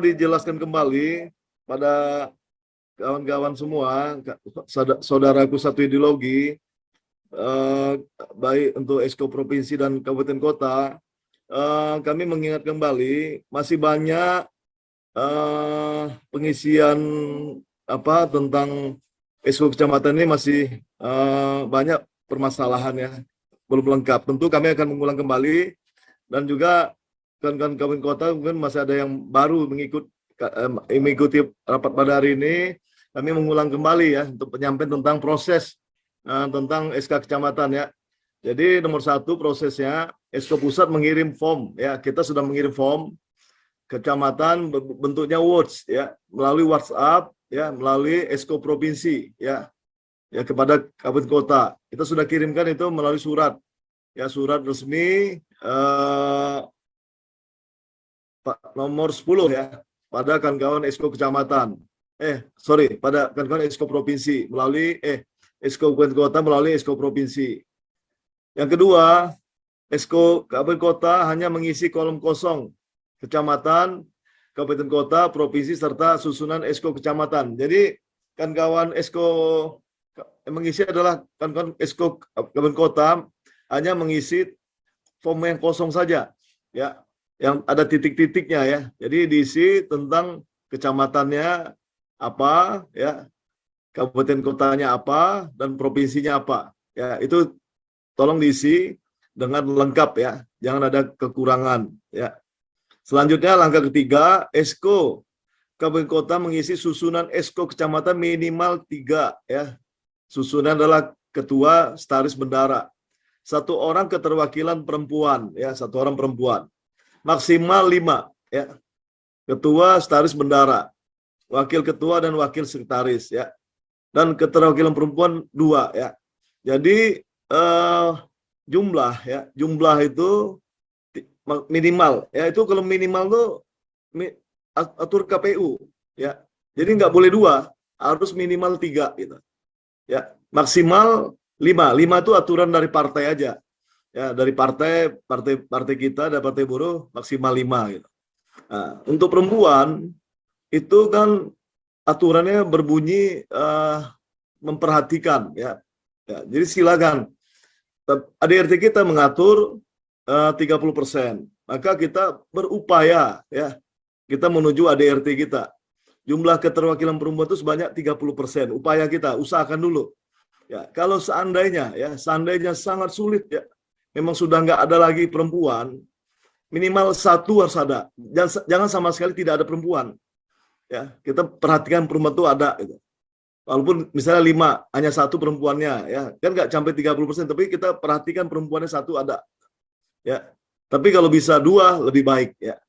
dijelaskan kembali pada kawan-kawan semua, saudaraku satu ideologi, baik untuk Esko Provinsi dan Kabupaten Kota, kami mengingat kembali masih banyak pengisian tentang Esko Kecamatan ini masih banyak permasalahan ya, belum lengkap. Tentu kami akan mengulang kembali, dan juga kawan-kawan Kabupaten Kota mungkin masih ada yang baru mengikuti rapat pada hari ini. Kami mengulang kembali ya untuk penyampaian tentang proses tentang SK Kecamatan ya. Jadi nomor satu prosesnya, Esko Pusat mengirim form ya, kita sudah mengirim form. Kecamatan bentuknya words ya, melalui WhatsApp ya, melalui Esko Provinsi ya, kepada Kabupaten Kota. Kita sudah kirimkan itu melalui surat ya, surat resmi nomor 10 ya, pada kawan-kawan Esko Kecamatan. Pada kawan-kawan Esko Provinsi melalui Esko Kabupaten Kota melalui Esko Provinsi. Yang kedua, Esko Kabupaten Kota hanya mengisi kolom kosong Kecamatan, Kabupaten Kota, Provinsi, serta susunan Esko Kecamatan. Jadi kawan-kawan Esko yang mengisi adalah kawan-kawan Esko Kabupaten Kota hanya mengisi form yang kosong saja ya, yang ada titik-titiknya ya. Jadi diisi tentang kecamatannya apa ya, kabupaten kotanya apa, dan provinsinya apa ya. Itu tolong diisi dengan lengkap ya, jangan ada kekurangan ya. Selanjutnya langkah ketiga, Esko Kabupaten Kota mengisi susunan Esko Kecamatan minimal 3 ya. Susunan adalah ketua, sekretaris, bendara. 1 orang keterwakilan perempuan ya, 1 orang perempuan. Maksimal 5 ya. Ketua, sekretaris, bendara. Wakil ketua dan wakil sekretaris ya. Dan keterwakilan perempuan 2 ya. Jadi jumlah itu minimal ya, itu kalau minimal tuh atur KPU ya. Jadi nggak boleh 2, harus minimal 3 gitu. Ya, maksimal 5 itu aturan dari partai aja. Ya, dari partai kita ada partai buruh maksimal 5 gitu. Nah, untuk perempuan itu kan aturannya berbunyi memperhatikan ya. Jadi silakan. ADRT kita mengatur 30%. Maka kita berupaya ya, kita menuju ADRT kita. Jumlah keterwakilan perempuan itu sebanyak 30%. Upaya kita, usahakan dulu. Ya, kalau seandainya sangat sulit ya, memang sudah nggak ada lagi perempuan, minimal 1 harus ada. Jangan sama sekali tidak ada perempuan. Ya, kita perhatikan perempuan itu ada gitu. Walaupun misalnya 5, hanya 1 perempuannya ya, kan nggak sampai 30%, tapi kita perhatikan perempuannya 1 ada. Ya, tapi kalau bisa 2 lebih baik ya.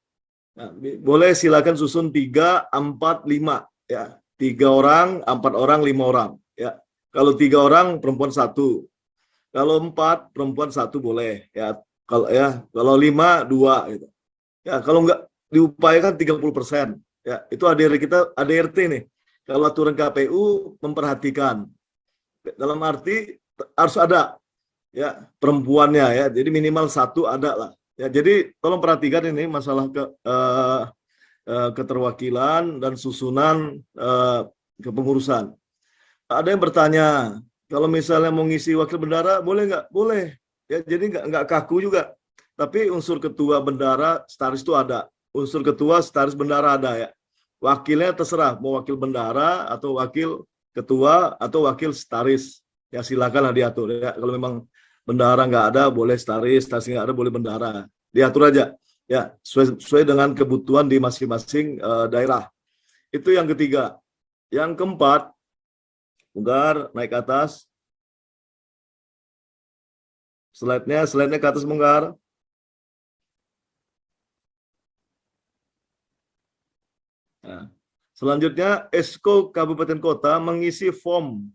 Nah, boleh silakan susun 3, 4, 5 ya. 3 orang, 4 orang, 5 orang ya. Kalau 3 orang perempuan 1. Kalau 4 perempuan 1 boleh ya. Kalau 5 2 gitu. Ya, kalau enggak diupayakan 30% ya. Itu ADRT nih. Kalau aturan KPU memperhatikan. Dalam arti harus ada ya perempuannya ya. Jadi minimal 1 ada lah. Ya, jadi tolong perhatikan ini masalah keterwakilan dan susunan kepengurusan. Ada yang bertanya, kalau misalnya mau ngisi wakil bendara boleh nggak? Boleh. Ya, jadi nggak kaku juga. Tapi unsur ketua, bendara, sekretaris itu ada. Unsur ketua, sekretaris, bendara ada ya. Wakilnya terserah mau wakil bendara atau wakil ketua atau wakil sekretaris. Ya silakanlah diatur ya. Kalau memang bendara nggak ada, boleh sekretaris nggak ada, boleh bendara. Diatur aja, ya sesuai dengan kebutuhan di masing-masing daerah. Itu yang ketiga. Yang keempat, Munggar naik ke atas. Slide-nya ke atas, Munggar. Nah, selanjutnya, Esko Kabupaten Kota mengisi form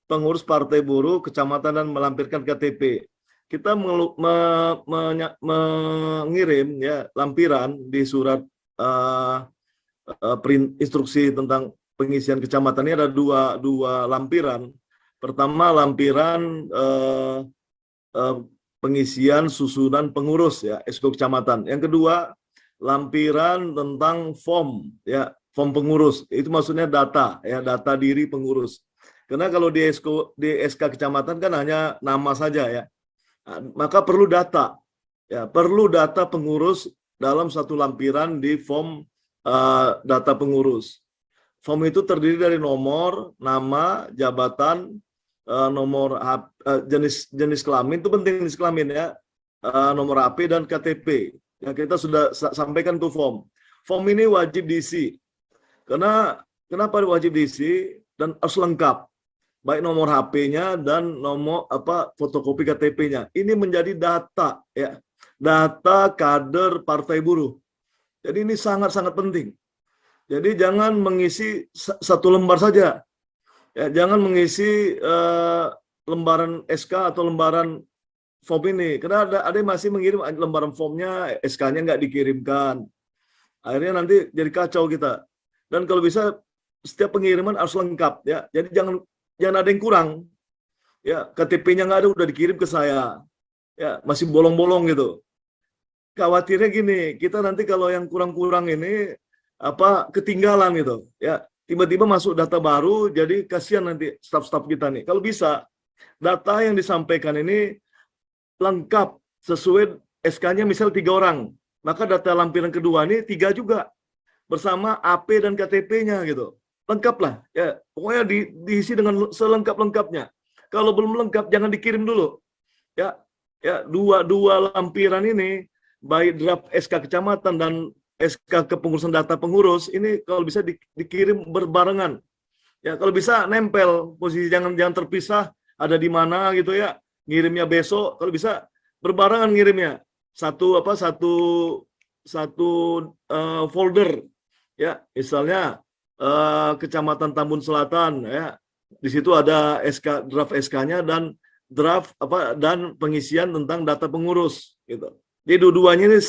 pengurus partai buruh kecamatan dan melampirkan KTP. Kita mengirim ya lampiran di surat instruksi tentang pengisian kecamatan ini ada dua lampiran. Pertama lampiran pengisian susunan pengurus ya Esko Kecamatan. Yang kedua lampiran tentang form, ya, form pengurus. Itu maksudnya data, ya, data diri pengurus. Karena kalau di SK kecamatan kan hanya nama saja, ya. Maka perlu data, ya, perlu data pengurus dalam satu lampiran di form data pengurus. Form itu terdiri dari nomor, nama, jabatan, nomor jenis kelamin, itu penting jenis kelamin, ya, nomor HP dan KTP. Ya, kita sudah sampaikan tuh form. Form ini wajib diisi. Kenapa wajib diisi dan harus lengkap, baik nomor HP-nya dan nomor fotokopi KTP-nya. Ini menjadi data, ya, data kader Partai Buruh. Jadi ini sangat-sangat penting. Jadi jangan mengisi satu lembar saja, ya, jangan mengisi lembaran SK atau lembaran form ini, karena ada yang masih mengirim lembaran formnya, SK-nya nggak dikirimkan. Akhirnya nanti jadi kacau kita. Dan kalau bisa setiap pengiriman harus lengkap, ya. Jadi jangan ada yang kurang. Ya, KTP-nya nggak ada udah dikirim ke saya. Ya, masih bolong-bolong gitu. Khawatirnya gini, kita nanti kalau yang kurang-kurang ini ketinggalan gitu, ya. Tiba-tiba masuk data baru, jadi kasihan nanti staf-staf kita nih. Kalau bisa data yang disampaikan ini lengkap sesuai SK-nya, misal 3 orang, maka data lampiran kedua ini 3 juga bersama AP dan KTP-nya gitu. Lengkap lah, ya. Pokoknya diisi dengan selengkap-lengkapnya. Kalau belum lengkap jangan dikirim dulu. Ya. Ya, dua lampiran ini, baik draft SK kecamatan dan SK kepengurusan data pengurus, ini kalau bisa dikirim berbarengan. Ya, kalau bisa nempel, posisi jangan terpisah, ada di mana gitu, ya. Ngirimnya besok, kalau bisa berbarengan ngirimnya. Satu folder, ya. Misalnya Kecamatan Tambun Selatan, ya. Di situ ada draft SK-nya dan draft dan pengisian tentang data pengurus gitu. Jadi dua-duanya ini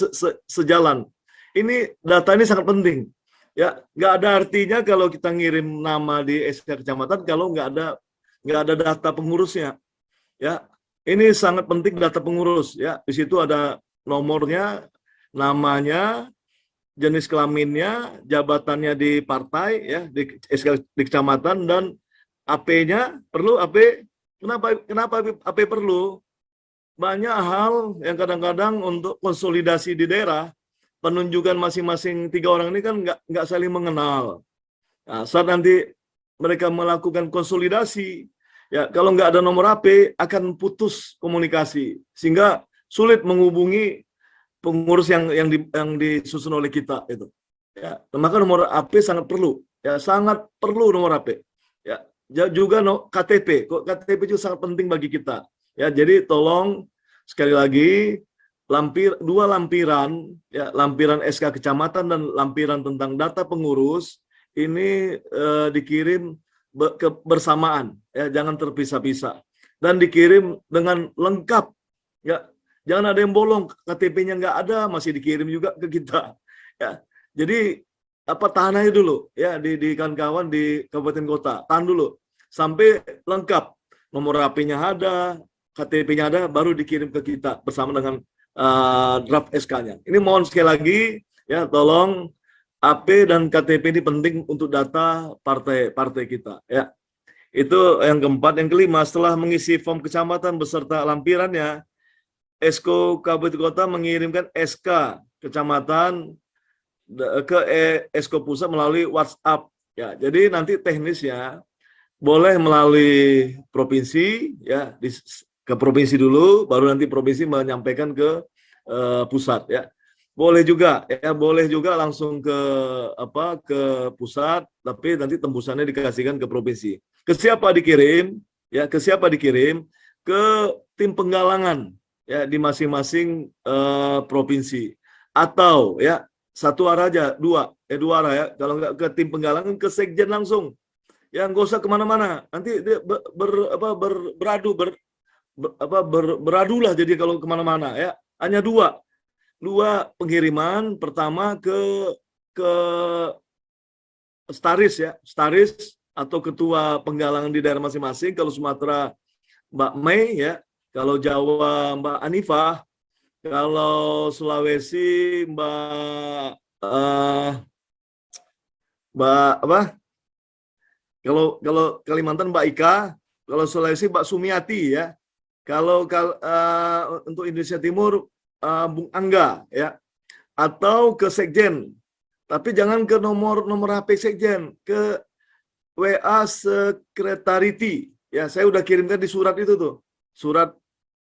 sejalan. Ini data ini sangat penting, ya. Nggak ada artinya kalau kita ngirim nama di SK kecamatan kalau nggak ada data pengurusnya, ya. Ini sangat penting data pengurus, ya. Di situ ada nomornya, namanya, jenis kelaminnya, jabatannya di partai, ya, di SK di kecamatan, dan AP-nya perlu AP. Kenapa AP perlu? Banyak hal yang kadang-kadang untuk konsolidasi di daerah, penunjukan masing-masing 3 orang ini kan nggak saling mengenal. Nah, saat nanti mereka melakukan konsolidasi, ya, kalau nggak ada nomor HP akan putus komunikasi sehingga sulit menghubungi pengurus yang disusun oleh kita itu. Ya, maka nomor HP sangat perlu, ya, sangat perlu nomor HP. Ya, juga KTP, KTP itu sangat penting bagi kita. Ya, jadi tolong sekali lagi, dua lampiran, ya, lampiran SK kecamatan dan lampiran tentang data pengurus ini dikirim bersamaan, ya, jangan terpisah-pisah, dan dikirim dengan lengkap, ya. Jangan ada yang bolong, KTP-nya nggak ada masih dikirim juga ke kita, ya. Jadi tahan aja dulu, ya, di kawan-kawan di kabupaten kota, tahan dulu sampai lengkap, nomor HP-nya ada, KTP-nya ada, baru dikirim ke kita bersama dengan draft SK-nya. Ini mohon sekali lagi, ya, tolong AP dan KTP ini penting untuk data partai kita, ya. Itu yang keempat. Yang kelima, setelah mengisi form kecamatan beserta lampirannya, Esko Kabupaten Kota mengirimkan SK kecamatan ke Esko Pusat melalui WhatsApp, ya. Jadi nanti teknisnya boleh melalui provinsi, ya, ke provinsi dulu, baru nanti provinsi menyampaikan ke pusat, ya. Boleh juga, ya, boleh juga langsung ke pusat, tapi nanti tembusannya dikasihkan ke provinsi. Ke siapa dikirim? Ya, ke siapa dikirim? Ke tim penggalangan, ya, di masing-masing provinsi. Atau, ya, satu arah aja, dua arah, ya. Kalau nggak ke tim penggalangan, ke sekjen langsung. Ya, nggak usah kemana-mana. Nanti dia beradulah jadi kalau kemana-mana, ya. Hanya dua pengiriman. Pertama ke Staris, ya, Staris atau ketua penggalangan di daerah masing-masing. Kalau Sumatera Mbak Mei, ya, kalau Jawa Mbak Anifah, Kalau Sulawesi Mbak apa? Kalau Kalimantan Mbak Ika, kalau Sulawesi Mbak Sumiati ya. Kalau untuk Indonesia Timur Bung Angga ya, atau ke Sekjen. Tapi jangan ke nomor HP Sekjen, ke WA Sekretariti. Ya, saya udah kirimkan di surat itu tuh. Surat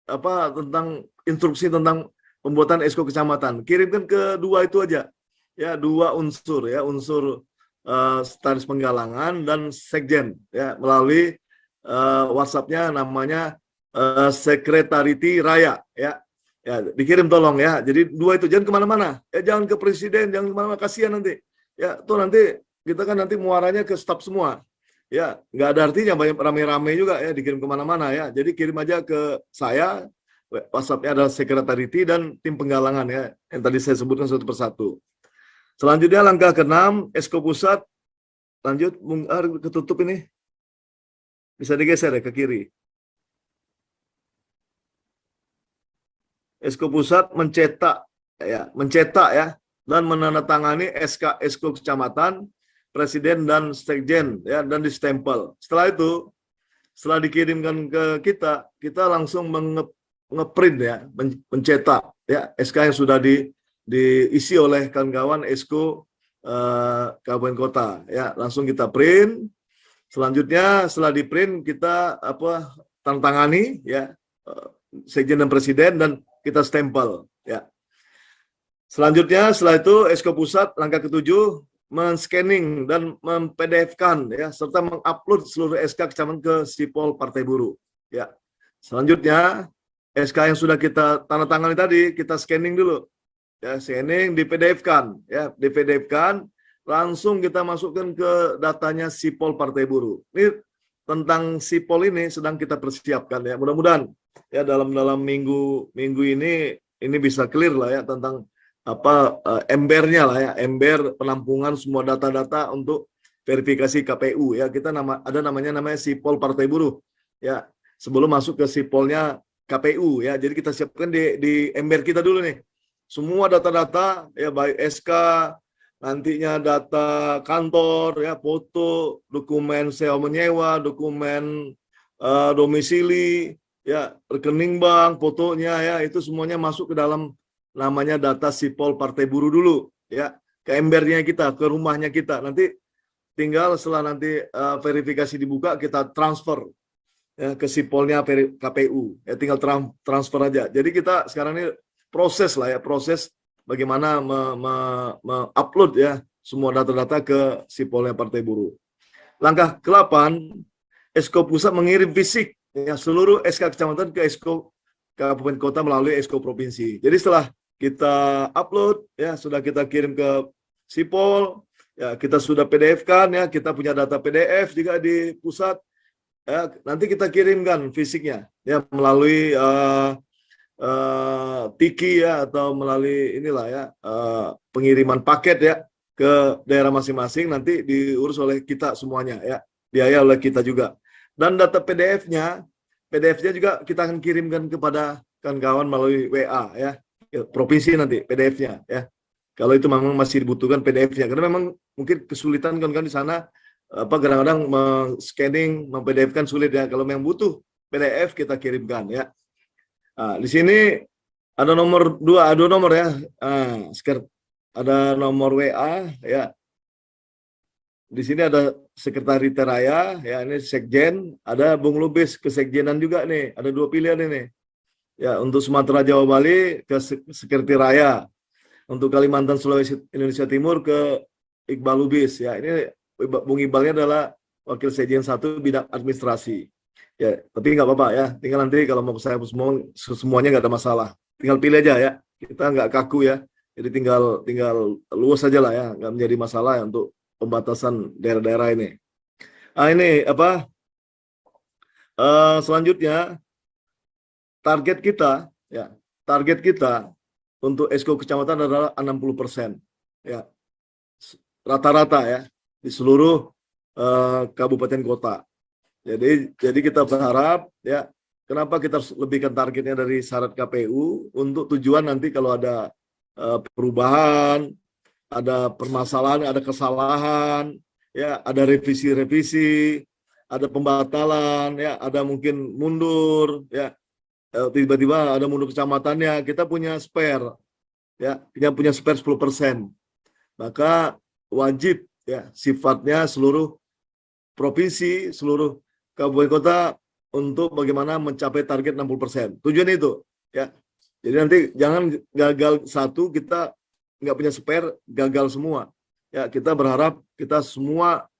apa tentang instruksi tentang pembuatan esko kecamatan. Kirimkan ke dua itu aja. Ya, dua unsur ya, unsur Status Penggalangan dan Sekjen ya, melalui WhatsApp-nya namanya Sekretariti Raya ya. Ya, dikirim tolong ya. Jadi dua itu, jangan kemana-mana. Ya, jangan ke presiden, jangan kemana-mana, kasihan nanti. Ya, tuh nanti kita kan nanti muaranya ke staf semua. Ya, nggak ada artinya banyak rame-rame juga ya dikirim kemana-mana ya. Jadi kirim aja ke saya. WhatsApp-nya adalah Sekretariti dan tim penggalangan ya, yang tadi saya sebutkan satu persatu. Selanjutnya langkah ke-6, Esko Pusat. Lanjut, ketutup ini. Bisa digeser ya ke kiri. Esko Pusat mencetak ya dan menandatangani SK Esko Kecamatan, Presiden dan Sekjen ya, dan distempel. Setelah itu, setelah dikirimkan ke kita langsung ngeprint ya, mencetak ya SK yang sudah diisi oleh kawan-kawan Esko kabupaten kota ya, langsung kita print. Selanjutnya setelah di print kita tanda tangani ya Sekjen dan Presiden dan kita stempel ya. Selanjutnya setelah itu Esko Pusat langkah ke-7 men-scanning dan mem-PDF-kan ya serta mengupload seluruh SK kecamatan ke Sipol Partai Buruh ya. Selanjutnya SK yang sudah kita tanda tangani tadi kita scanning dulu ya, scanning di PDF-kan ya, di PDF-kan langsung kita masukkan ke datanya Sipol Partai Buruh. Ini tentang Sipol ini sedang kita persiapkan ya, mudah-mudahan ya dalam minggu ini bisa clear lah ya tentang embernya lah ya, ember penampungan semua data-data untuk verifikasi KPU ya. Kita ada namanya Sipol Partai Buruh ya, sebelum masuk ke Sipolnya KPU ya. Jadi kita siapkan di ember kita dulu nih semua data-data ya, baik SK, nantinya data kantor ya, foto, dokumen sewa menyewa, dokumen domisili ya, rekening bank, fotonya ya, itu semuanya masuk ke dalam namanya data Sipol Partai Buruh dulu ya, ke embernya kita, ke rumahnya kita. Nanti tinggal setelah nanti verifikasi dibuka kita transfer ya, ke Sipolnya KPU ya, tinggal transfer aja. Jadi kita sekarang ini proses lah ya, proses bagaimana upload ya semua data-data ke Sipolnya Partai Buruh. Langkah ke-8, Esko Pusat mengirim fisik ya seluruh SK kecamatan ke Esko kabupaten kota melalui Esko provinsi. Jadi setelah kita upload ya, sudah kita kirim ke Sipol ya, kita sudah PDF-kan ya, kita punya data PDF juga di pusat ya, nanti kita kirimkan fisiknya ya melalui tiki ya, atau melalui inilah ya pengiriman paket ya ke daerah masing-masing, nanti diurus oleh kita semuanya ya, biaya oleh kita juga. Dan data PDF-nya juga kita akan kirimkan kepada kawan-kawan melalui WA ya, provinsi nanti PDF-nya ya. Kalau itu memang masih dibutuhkan PDF-nya, karena memang mungkin kesulitan kan di sana kadang-kadang scanning, mem-PDF-kan sulit ya. Kalau memang butuh PDF kita kirimkan ya. Nah, di sini ada nomor dua nomor ya. Ada nomor WA ya. Di sini ada Sekretariat Raya ya, ini Sekjen, ada Bung Lubis kesekjenan juga nih. Ada dua pilihan ini. Ya, untuk Sumatera Jawa Bali ke Sekretariat Raya. Untuk Kalimantan Sulawesi Indonesia Timur ke Iqbal Lubis ya. Ini Bung Iqbalnya adalah Wakil Sekjen 1 bidang administrasi. Ya, tapi nggak apa-apa ya. Tinggal nanti kalau mau saya semuanya nggak ada masalah. Tinggal pilih aja ya. Kita nggak kaku ya. Jadi tinggal luas aja lah ya. Nggak menjadi masalah ya untuk pembatasan daerah-daerah ini. Nah, ini selanjutnya target kita untuk Esko Kecamatan adalah 60% ya, rata-rata ya di seluruh kabupaten kota. Jadi kita berharap ya kenapa kita harus lebihkan targetnya dari syarat KPU untuk tujuan nanti kalau ada perubahan, ada permasalahan, ada kesalahan, ya, ada revisi-revisi, ada pembatalan, ya, ada mungkin mundur, ya, tiba-tiba ada mundur kecamatannya, kita punya spare, ya, kita punya spare 10%. Maka wajib, ya, sifatnya seluruh provinsi, seluruh kabupaten kota untuk bagaimana mencapai target 60%. Tujuan itu, ya. Jadi nanti jangan gagal satu, kita nggak punya spare, gagal semua. Ya, kita berharap kita semua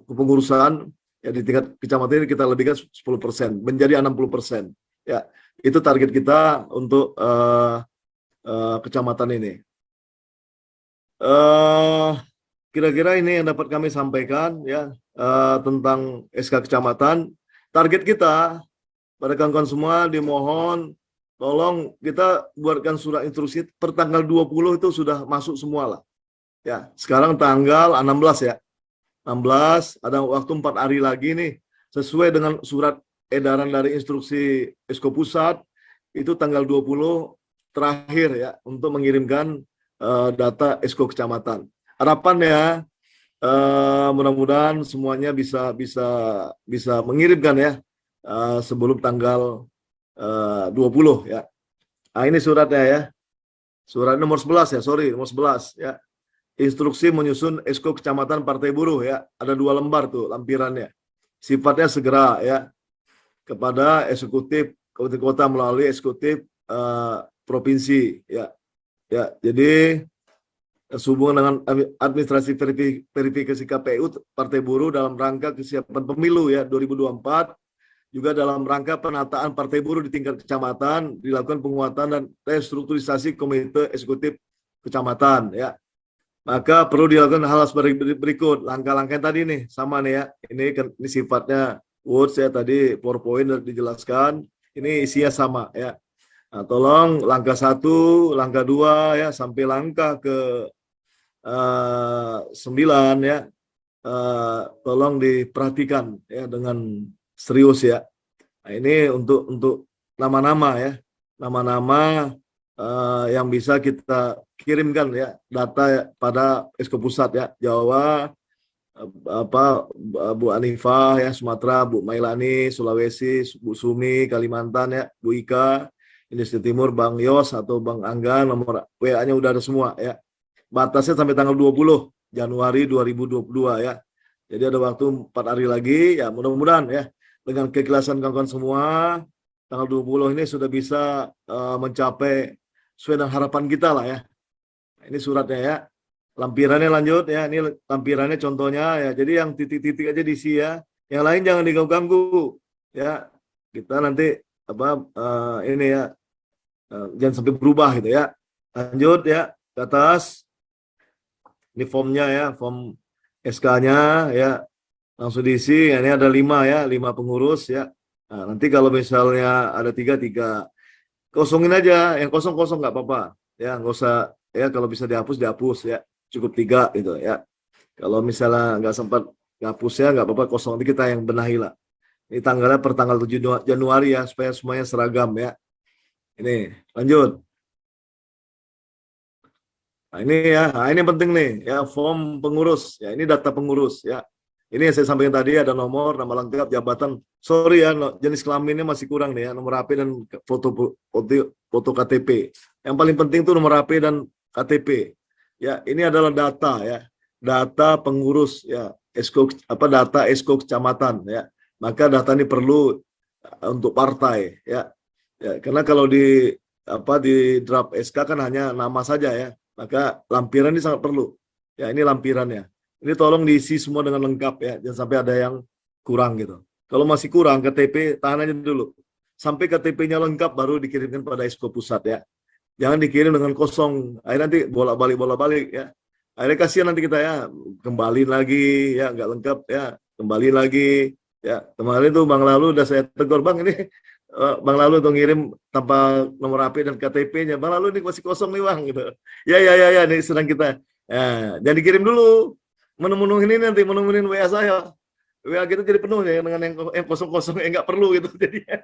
kepengurusan ya di tingkat kecamatan ini kita lebihkan 10% menjadi 60%. Ya, itu target kita untuk kecamatan ini. Kira-kira ini yang dapat kami sampaikan, ya, tentang SK kecamatan. Target kita pada kawan-kawan semua dimohon tolong kita buatkan surat instruksi per tanggal 20 itu sudah masuk semua lah. Ya, sekarang tanggal 16 ya. 16, ada waktu 4 hari lagi nih. Sesuai dengan surat edaran dari instruksi Esko Pusat, itu tanggal 20 terakhir ya untuk mengirimkan data Esko Kecamatan. Harapannya mudah-mudahan semuanya bisa mengirimkan ya sebelum tanggal 20 ya. Nah, ini suratnya ya. Surat nomor 11 ya, nomor 11 ya. Instruksi menyusun Esko Kecamatan Partai Buruh ya. Ada 2 lembar tuh lampirannya. Sifatnya segera ya kepada eksekutif kabupaten kota melalui eksekutif provinsi ya. Ya, jadi sehubungan dengan administrasi verifikasi KPU Partai Buruh dalam rangka kesiapan pemilu ya 2024, juga dalam rangka penataan Partai Buruh di tingkat kecamatan dilakukan penguatan dan restrukturisasi komite eksekutif kecamatan ya. Maka perlu dilakukan hal seperti berikut. Langkah-langkah tadi nih sama nih ya. Ini sifatnya words ya, tadi PowerPoint dijelaskan. Ini isinya sama ya. Nah, tolong langkah 1, langkah 2 ya sampai langkah ke 9 ya. Tolong diperhatikan ya dengan serius ya. Nah, ini untuk nama-nama ya. Nama-nama yang bisa kita kirimkan ya data ya, pada Esko Pusat ya, Jawa, Bu Anifah ya Sumatera, Bu Mailani Sulawesi, Bu Sumi Kalimantan ya, Bu Ika Indonesia Timur, Bang Yos atau Bang Angga, nomor WA-nya udah ada semua ya. Batasnya sampai tanggal 20 Januari 2022 ya. Jadi ada waktu 4 hari lagi ya, mudah-mudahan ya dengan keikhlasan kawan-kawan semua tanggal 20 ini sudah bisa mencapai sesuai dengan harapan kita lah ya. Ini suratnya ya. Lampirannya lanjut ya. Ini lampirannya contohnya ya. Jadi yang titik-titik aja diisi ya. Yang lain jangan diganggu-ganggu ya. Kita nanti ini ya jangan sampai berubah gitu ya. Lanjut ya ke atas. Ini formnya ya, form SK-nya ya. Langsung diisi. Ya, ini ada 5 ya, 5 pengurus ya. Nah, nanti kalau misalnya ada 3 kosongin aja, yang kosong nggak apa-apa ya, nggak usah ya, kalau bisa dihapus ya, cukup 3 gitu ya. Kalau misalnya nggak sempat hapus ya nggak apa-apa, kosong, nanti kita yang benahi lah. Ini tanggalnya per tanggal 7 Januari ya, supaya semuanya seragam ya. Ini lanjut. Nah, ini ya, ini penting nih ya, form pengurus ya, ini data pengurus ya. Ini yang saya sampaikan tadi, ada nomor, nama lengkap, jabatan. Sorry ya, jenis kelaminnya masih kurang nih ya, nomor HP dan foto KTP. Yang paling penting itu nomor HP dan KTP. Ya, ini adalah data ya, data pengurus ya, data Esko Kecamatan ya. Maka data ini perlu untuk partai ya. Ya, karena kalau di draft SK kan hanya nama saja ya. Maka lampiran ini sangat perlu. Ya, ini lampirannya. Ini tolong diisi semua dengan lengkap ya, jangan sampai ada yang kurang gitu. Kalau masih kurang KTP, tahan aja dulu. Sampai KTP-nya lengkap baru dikirimkan pada Esko Pusat ya. Jangan dikirim dengan kosong. Akhirnya nanti bolak-balik ya. Akhirnya kasihan nanti kita ya, kembali lagi ya, nggak lengkap ya, kembali lagi ya. Kemarin tuh Bang Lalu udah saya tegur, Bang ini Bang Lalu tuh ngirim tanpa nomor HP dan KTP-nya. Bang Lalu ini masih kosong nih Bang gitu. Ya, ini sedang kita. Ya, jangan dikirim dulu. Menemunuhin ini nanti, menemunuhin WA saya. WA kita jadi penuh ya dengan yang kosong-kosong yang nggak perlu gitu jadinya.